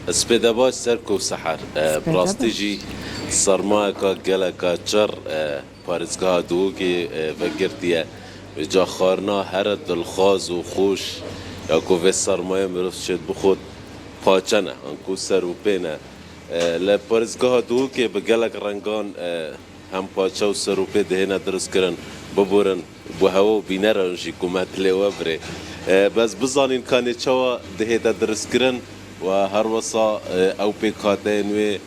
سپیده باش سرکو سحر براستیجی سرمایه که گله که چر پارزگاه دو که وگرتیه جا خارنا هر دلخواز و خوش یا که و سرمایه مروف شد بخود پاچنه انکو سر و پینه لپارزگاه دو که به گلک رنگان هم پاچه و سر و پی دهینه درست کرن ببورن بو هوا بینه رنجی کمت لیوه بره بس بزانین کانی چوا دهیده درست کرن و هر وصا او پیکاتین و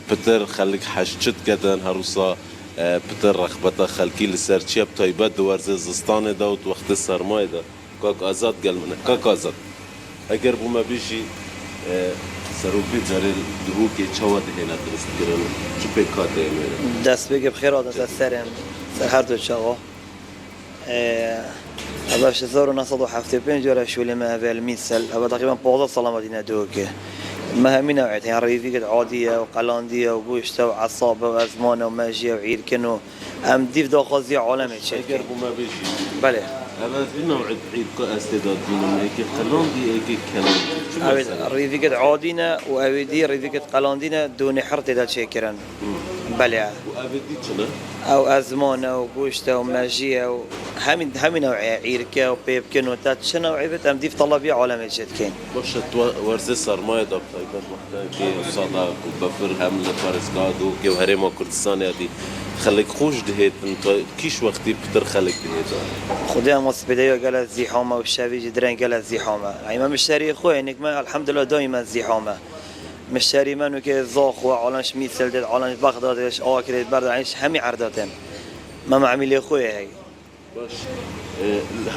پتر خلق حشچت کدن هر وصا پتر رخبتا خلقی لسر چیب تایبت دو ورز زستان داوت وقت سرمایه دا کاک آزاد گل منه کاک آزاد اگر بوما بیشی سروپی جاری دهو که چوا دهینا درست کرن چو پیکاتین و دست بگه بخیر آدم سرم سر هر دو چاوا باش 1975 جرى شو لما في المثل أبا تقريبا 15 سنة مدينة دوكة ما همي نوعية يعني ريفيقة عادية وقلاندية وقوشتة وعصابة وأزمانة وماجية وعيركن أم ديف داخل عالمي شركة اگر بوما بیشی بله هذا في نوع عيد كاستعداد من هيك قلاندي هيك كلام أبد ريفيقة عادينا وأبدي ريفيقة قلاندينا دون حرت دا شكرا بله وأبدي كنا أو أزمانة وقوشتة وماجية همي نوعية عيركة وبيبكن وتاتش نوعية أم ديف طلبية عالمي شركة باشد ورزه سرمایه داب تایبت وقتا که صادق و بفر هم لپارزگاه دو که هرما کردستان یادی خلق خوش دهید انتو کیش وقتی پتر خلق دهید خدای ما سپیده قال الزحامة والشعبي جدران قال الزحامة يعني ما مشتري أخوي إنك ما الحمد لله دائما الزحامة مشتري منو که زاخ و علانش میسل داد علانش بغدادش آکر برد عيش همي عرداتن ما معمل أخوي هاي باش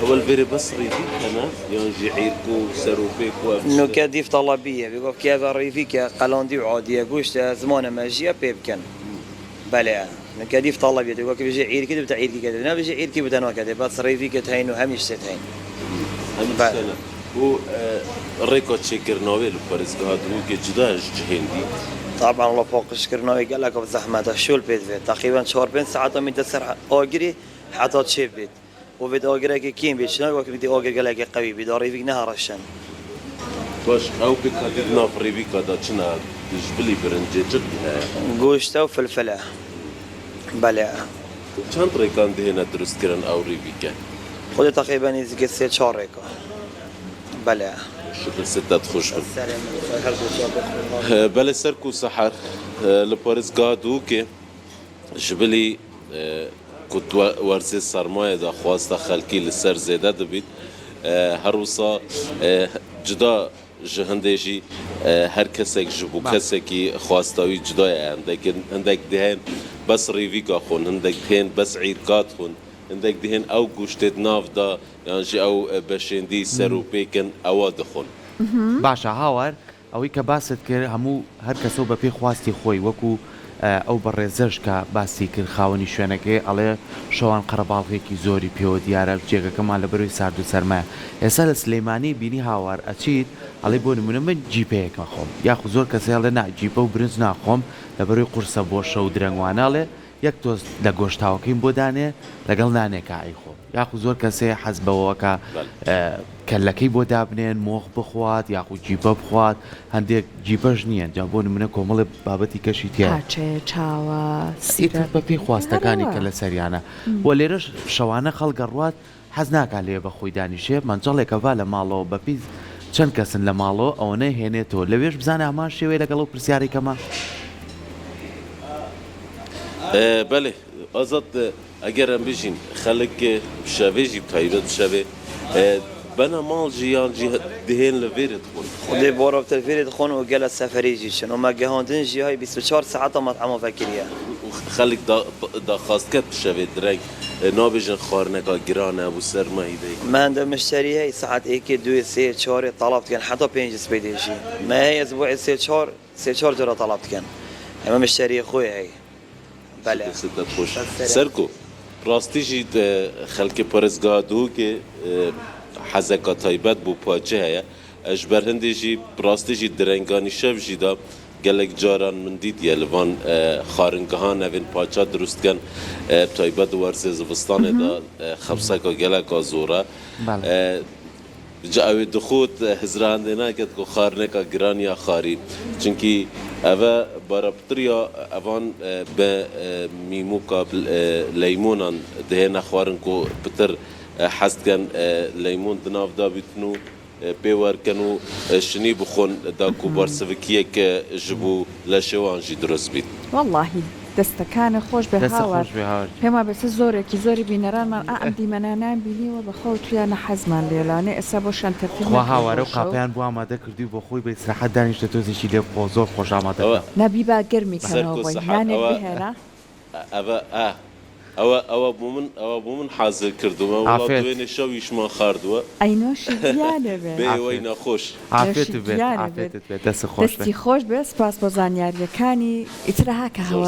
هو الفيري بصري دي كنا ينجي عيركو سروبيكو نكاديف طلبية بيقول كيف ريفيك قلاندي وعادية قوشت زمان ماجية بيبكن بله نكاديف طلبية بيقول كيف بيجي عير كده بتاع عير كده أنا بيجي عير كده بتاع كده بس ريفيك تهين وهم يشتهين همین سنه و ریکارد شکر نویل پارزگاه دو که جداش جهندی طبعا الله فوق شكرنا قال لك بزحمة شو البيت تقريبا 4 ساعات من تسرح آجري حتى تشيب بيت وبيت آجري كيم بيت شنو وقت بدي آجر قال لك قوي بداري فيك نهار الشن باش او بکادید نافری بیکادا چنا جبلی برنجه جد قوشته وفلفلة بله چند ریکان دهینا درست کرن او ریبیکه خود تقريبا يزيد 3-4 ريكا بله شکل ستت خوش بن بله سرکو سحر لپارزگاه دو که جبلی کت ورزه سرمایه دا خواسته خلکی لسر زیده دبید هر وصا جدا جهندشی هر کسی جبو کسی که خواستاوی جدای هندک دهن بس ریویکا خون هندک دهن بس عیرکات خون هندک دهن او گوشتت ناف دا یعنی او بشندی سرو پیکن او دخون باشە هاوار ئەوەی کە باست کرد هەموو هەر کەسە بە پێی خواستی خۆی وەکو ئەو بەڕێزەش کە باسی کرد خاوەنی شوێنەکەی ئەڵێ شەوان قەرەباڵغێکی زۆری پێوە دیارە جێگەکەمان لە بەروی سارد و سەرمایە ئێستا لە سلەیمانی بینی هاوار ئەچیت ئەڵێ بۆ نمونە من جیپەیەکە خۆم یاخو زۆر کەسێڵێ نا جیپە و برنج ناخۆم لە بەروی قورسە بۆشە و درەنگواناڵێ یەک تۆز لە گۆشتاوەکەیم بۆ دانێ لەگەڵ نانێکە ئایخۆ یاخو زۆر کەسێ حەز بەوەکە کەلەکەی بۆ دابنێن مۆخ بخوات یاخو جیپە بخوات هەندێک جیپەش نییە جا بۆ نمونە کۆمەڵێ بابەتی کەشی تیا پاچێ چاوە ئیتر بە پێی خواستەکانی کە لە سەریانە وە لێرەش شەوانە خەڵگە ڕوات حەز ناکا لێ بە خۆی دانیشێ مەنجەڵێکە وا لە ماڵەوە بەپی چەند کەسن لە ماڵەوە ئەوەنەی هێنێتەوە لەوێش بزانە هەمان شێوەیە لەگەڵ پرسیارێکەمە بله آزاد اگر هم بیشین خلق شوه جیب تایبت شوه بنا مال جیان جی دهین لویرت خون خدای بارا بتلفيري تخون وقال السفري جيشن وما جهاندن جي هاي 24 ساعة مطعم فكرية خلق دا خواست کت شوه درنگ نابجن خارنکا گرانه و سرمایه دی ما عندهم مشتري هاي ساعات 1-2-3-4 طلبت كان حتى 5 سبيديشي ما هي اسبوع 3-4 جرى طلبت كان اما مشتري اخوي هاي بله ستت خوش سرکو راستی جید خلق پرزگاه دو که حزکا تایبت بو پاچه هیا اجبر هندی جی راستی جید درنگانی شب جیدا گلک جاران من دید یلوان خارنگهان اوین پاچه درست کن تایبت ورزه زوستان دا خبسکا گلک آزوره جا ئەوێ دخۆت هزراندێ ناکەت کە خارنێکە گرانیا خاری چونکی ئەvە بەرەپتریا ئەوان بە میموکە لەیمونان دهێنە خوارن و پتر حەستکەن لەیمون دناودا بیتن و پێوەرکەن و شنی بخۆن داکو بەرسەڤکیەکە ji بوو لە شێوان ژی دروست بیت واللهی دەستەکانە خۆش بە هاوار پێما بەسە زۆرێکی زۆری بینەرانمان ئەم دیمەنانان بینیوە بەخۆ تویانە حەزمان لێلانێ ئێستا بۆ شانتەفیلم هاوارە و قاپیان بۆ ئامادە کردی بۆ خۆی بە ئیسراحەت دانیشتە تۆزێکی لێ بۆ زۆر خۆش ئامادە نەبی با گەرمی کەنەوەی نانێک بهێنە ئەوە بۆ من حازر کردومە وڵات دوێنێ شەویشمان خاردووە ئەینۆشی گیانە بێ بێەوەی نەخۆش ئافێت بێت دەست خۆش دەستی خۆش بێ سپاس بۆ زانیاریەکانی ئیترە هاکە هەوە